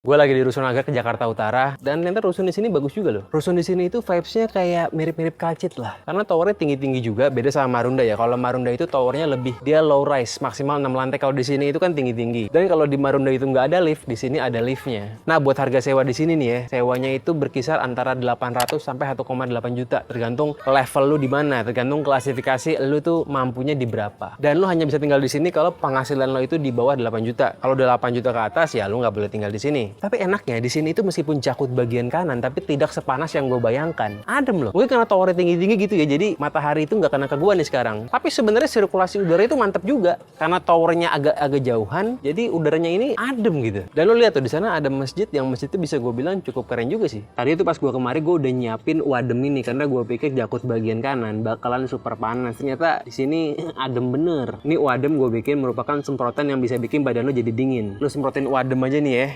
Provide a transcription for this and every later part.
Gue lagi di Rusun Nagrek ke Jakarta Utara, dan ternyata rusun di sini bagus juga loh. Rusun di sini itu vibes-nya kayak mirip-mirip Kalcit lah. Karena towernya tinggi-tinggi juga, beda sama Marunda ya. Kalau Marunda itu towernya lebih, dia low rise, maksimal 6 lantai. Kalau di sini itu kan tinggi-tinggi. Dan kalau di Marunda itu nggak ada lift, di sini ada liftnya. Nah, buat harga sewa di sini nih ya, sewanya itu berkisar antara 800 sampai 1,8 juta. Tergantung level lu di mana, tergantung klasifikasi lu tuh mampunya di berapa. Dan lu hanya bisa tinggal di sini kalau penghasilan lo itu di bawah 8 juta. Kalau udah 8 juta ke atas ya lu nggak boleh tinggal di sini. Tapi enaknya di sini itu meskipun Jakut bagian kanan, tapi tidak sepanas yang gue bayangkan. Adem loh. Mungkin karena towernya tinggi-tinggi gitu ya, jadi matahari itu nggak kena ke gue nih sekarang. Tapi sebenarnya sirkulasi udara itu mantap juga, karena towernya agak jauhan, jadi udaranya ini adem gitu. Dan lo lihat tuh di sana ada masjid, yang masjid itu bisa gue bilang cukup keren juga sih. Tadi itu pas gue kemari gue udah nyiapin wadem ini, karena gue pikir Jakut bagian kanan bakalan super panas. Ternyata di sini adem bener. Ini wadem gue bikin merupakan semprotan yang bisa bikin badan lo jadi dingin. Lo semprotin wadem aja nih ya.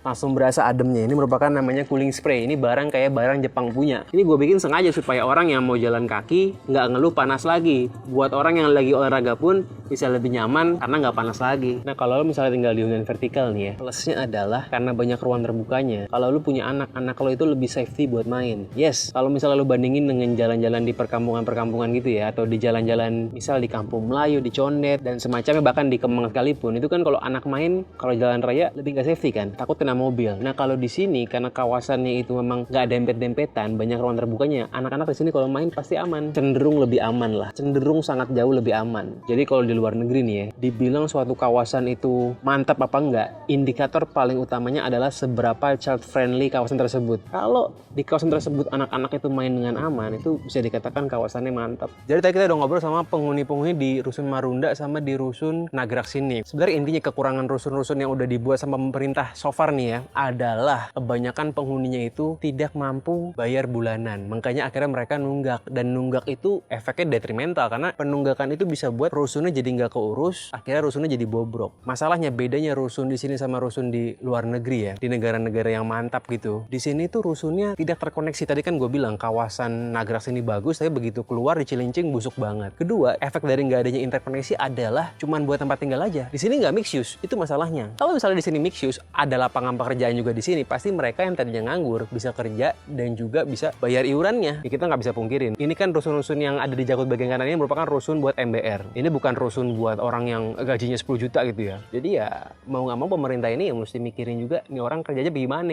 Langsung berasa ademnya. Ini merupakan namanya cooling spray. Ini barang kayak barang Jepang punya. Ini gue bikin sengaja supaya orang yang mau jalan kaki nggak ngeluh panas lagi. Buat orang yang lagi olahraga pun bisa lebih nyaman karena nggak panas lagi. Nah, kalau lo misalnya tinggal di hunian vertikal nih ya, plusnya adalah karena banyak ruang terbukanya. Kalau lo punya anak lo itu lebih safety buat main. Yes, kalau misalnya lo bandingin dengan jalan-jalan di perkampungan-perkampungan gitu ya, atau di jalan-jalan misal di Kampung Melayu, di Condet, dan semacamnya, bahkan di Kemang sekalipun, itu kan kalau anak main, kalau jalan raya lebih nggak safety kan, takut kena mobil. Nah, kalau di sini karena kawasannya itu memang nggak dempet-dempetan, banyak ruang terbukanya, anak-anak di sini kalau main pasti aman. Cenderung lebih aman lah. Cenderung sangat jauh lebih aman. Jadi kalau di luar negeri nih ya, dibilang suatu kawasan itu mantap apa enggak, indikator paling utamanya adalah seberapa child friendly kawasan tersebut. Kalau di kawasan tersebut anak-anak itu main dengan aman, itu bisa dikatakan kawasannya mantap. Jadi tadi kita udah ngobrol sama penghuni-penghuni di Rusun Marunda sama di Rusun Nagrek sini. Sebenarnya intinya kekurangan rusun-rusun yang udah dibuat sama pemerintah so far nih ya, adalah kebanyakan penghuninya itu tidak mampu bayar bulanan. Makanya akhirnya mereka nunggak, dan nunggak itu efeknya detrimental karena penunggakan itu bisa buat rusunnya jadi nggak keurus, akhirnya rusunnya jadi bobrok. Masalahnya bedanya rusun di sini sama rusun di luar negeri ya, di negara-negara yang mantap gitu. Di sini tuh rusunnya tidak terkoneksi. Tadi kan gue bilang kawasan Nagrek sini bagus, tapi begitu keluar di Cilincing busuk banget. Kedua, efek dari nggak adanya interkoneksi adalah cuman buat tempat tinggal aja. Di sini nggak mix use, itu masalahnya. Kalau misalnya di sini mix use, ada lapangan pekerjaan juga di sini, pasti mereka yang tadinya nganggur bisa kerja dan juga bisa bayar iurannya. Ya, kita nggak bisa pungkirin. Ini kan rusun-rusun yang ada di Jakut bagian kanan ini merupakan rusun buat MBR. Ini bukan rusun buat orang yang gajinya 10 juta gitu ya. Jadi ya mau nggak mau pemerintah ini yang mesti mikirin juga, nih orang kerjanya bagaimana.